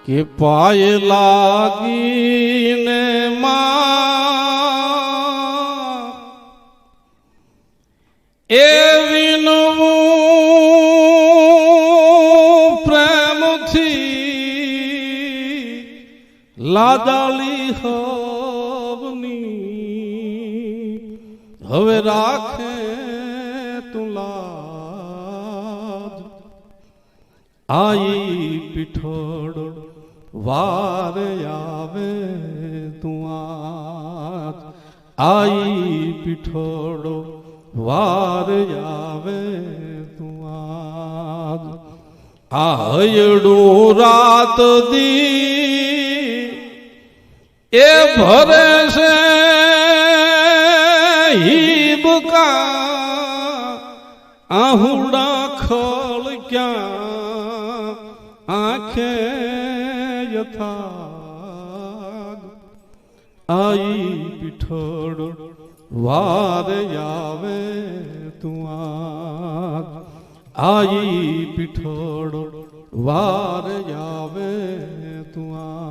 કે પાય લાગીને માં એ વિનવું પ્રેમથી લાદાળી હવની હવે રાખે તું લાજ આઈ પીઠોડો વાર આવે તું આજ આઈ પીઠોડો વાર આવે તું આજ આ હયડું રાત દી એ ભરે છે હિબકા આહુડા ખળ ક્યાં આંખે યથાગ આઈ પીઠોડો વાર આવે તું આજ આઈ પીઠોડો વાર આવે તું આજ